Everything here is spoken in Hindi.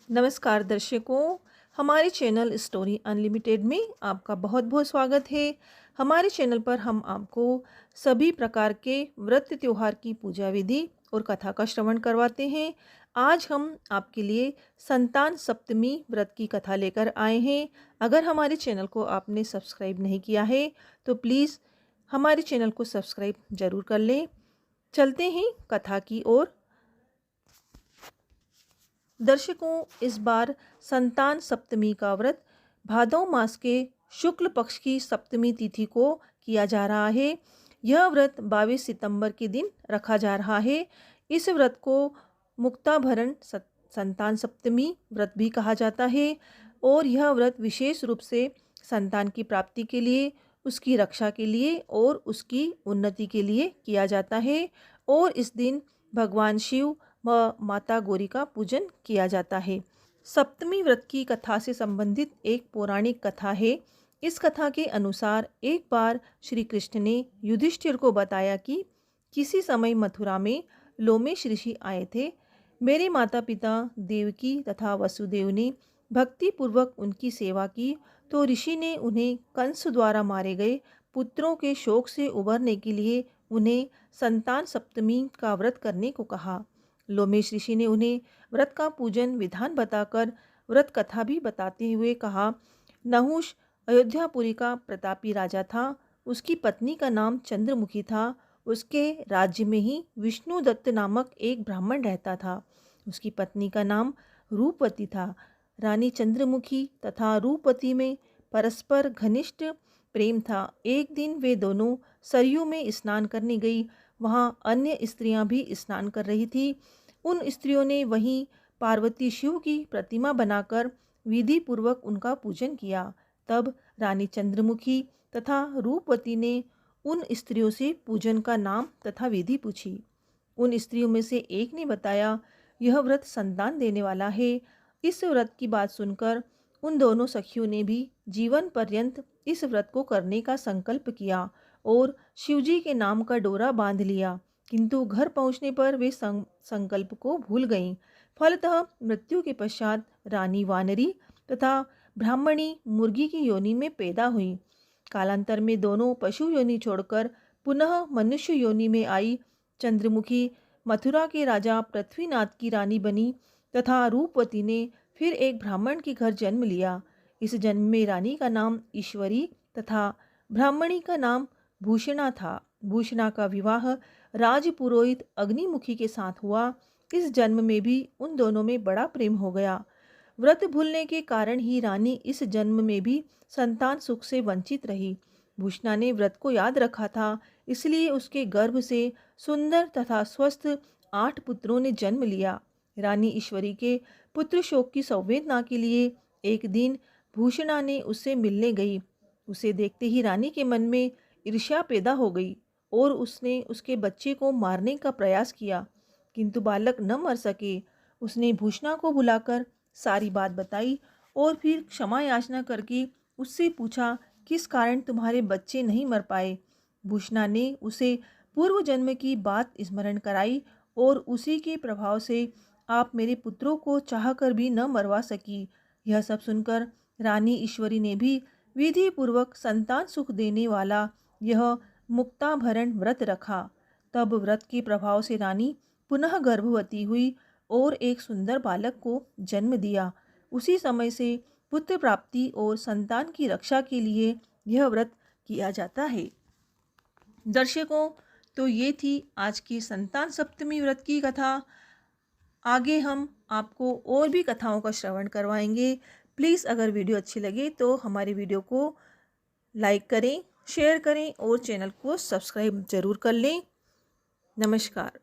नमस्कार दर्शकों, हमारे चैनल स्टोरी अनलिमिटेड में आपका बहुत बहुत स्वागत है। हमारे चैनल पर हम आपको सभी प्रकार के व्रत त्योहार की पूजा विधि और कथा का श्रवण करवाते हैं। आज हम आपके लिए संतान सप्तमी व्रत की कथा लेकर आए हैं। अगर हमारे चैनल को आपने सब्सक्राइब नहीं किया है तो प्लीज़ हमारे चैनल को सब्सक्राइब ज़रूर कर लें। चलते हैं कथा की ओर। दर्शकों, इस बार संतान सप्तमी का व्रत भादव मास के शुक्ल पक्ष की सप्तमी तिथि को किया जा रहा है। यह व्रत 22 सितंबर के दिन रखा जा रहा है। इस व्रत को मुक्ताभरण संतान सप्तमी व्रत भी कहा जाता है और यह व्रत विशेष रूप से संतान की प्राप्ति के लिए, उसकी रक्षा के लिए और उसकी उन्नति के लिए किया जाता है। और इस दिन भगवान शिव व माता गौरी का पूजन किया जाता है। सप्तमी व्रत की कथा से संबंधित एक पौराणिक कथा है। इस कथा के अनुसार एक बार श्री कृष्ण ने युधिष्ठिर को बताया कि किसी समय मथुरा में लोमेश ऋषि आए थे। मेरे माता पिता देवकी तथा वसुदेव ने भक्ति पूर्वक उनकी सेवा की तो ऋषि ने उन्हें कंस द्वारा मारे गए पुत्रों के शोक से उबरने के लिए उन्हें संतान सप्तमी का व्रत करने को कहा। लोमेश ऋषि ने उन्हें व्रत का पूजन विधान बताकर व्रत कथा भी बताते हुए कहा, नहुष अयोध्यापुरी का प्रतापी राजा था। उसकी पत्नी का नाम चंद्रमुखी था। उसके राज्य में ही विष्णुदत्त नामक एक ब्राह्मण रहता था। उसकी पत्नी का नाम रूपवती था। रानी चंद्रमुखी तथा रूपवती में परस्पर घनिष्ठ प्रेम था। एक दिन वे दोनों सरयू में स्नान करने गई। वहाँ अन्य स्त्रियां भी स्नान कर रही थी। उन स्त्रियों ने वहीं पार्वती शिव की प्रतिमा बनाकर विधि पूर्वक उनका पूजन किया। तब रानी चंद्रमुखी तथा रूपवती ने उन स्त्रियों से पूजन का नाम तथा विधि पूछी। उन स्त्रियों में से एक ने बताया, यह व्रत संतान देने वाला है। इस व्रत की बात सुनकर उन दोनों सखियों ने भी जीवन पर्यंत इस व्रत को करने का संकल्प किया और शिवजी के नाम का डोरा बांध लिया। किंतु घर पहुंचने पर वे संकल्प को भूल गईं। फलतः मृत्यु के पश्चात रानी वानरी तथा ब्राह्मणी मुर्गी की योनि में पैदा हुई। कालांतर में दोनों पशु योनि छोड़कर पुनः मनुष्य योनि में आई। चंद्रमुखी मथुरा के राजा पृथ्वीनाथ की रानी बनी तथा रूपवती ने फिर एक ब्राह्मण के घर जन्म लिया। इस जन्म में रानी का नाम ईश्वरी तथा ब्राह्मणी का नाम भूषणा था। भूषणा का विवाह राजपुरोहित अग्निमुखी के साथ हुआ। इस जन्म में भी उन दोनों में बड़ा प्रेम हो गया। व्रत भूलने के कारण ही रानी इस जन्म में भी संतान सुख से वंचित रही। भूषणा ने व्रत को याद रखा था, इसलिए उसके गर्भ से सुंदर तथा स्वस्थ 8 पुत्रों ने जन्म लिया। रानी ईश्वरी के पुत्र शोक की संवेदना के लिए एक दिन भूषणा ने उससे मिलने गई। उसे देखते ही रानी के मन में ईर्ष्या पैदा हो गई और उसने उसके बच्चे को मारने का प्रयास किया, किंतु बालक न मर सके। उसने भूषणा को बुलाकर सारी बात बताई और फिर क्षमा याचना करके उससे पूछा, किस कारण तुम्हारे बच्चे नहीं मर पाए। भूषणा ने उसे पूर्व जन्म की बात स्मरण कराई और उसी के प्रभाव से आप मेरे पुत्रों को चाहकर भी न मरवा सकी। यह सब सुनकर रानी ईश्वरी ने भी विधि पूर्वक संतान सुख देने वाला यह मुक्ताभरण व्रत रखा। तब व्रत के प्रभाव से रानी पुनः गर्भवती हुई और एक सुंदर बालक को जन्म दिया। उसी समय से पुत्र प्राप्ति और संतान की रक्षा के लिए यह व्रत किया जाता है। दर्शकों, तो ये थी आज की संतान सप्तमी व्रत की कथा। आगे हम आपको और भी कथाओं का श्रवण करवाएंगे। प्लीज़ अगर वीडियो अच्छी लगे तो हमारे वीडियो को लाइक करें, शेयर करें और चैनल को सब्सक्राइब जरूर कर लें। नमस्कार।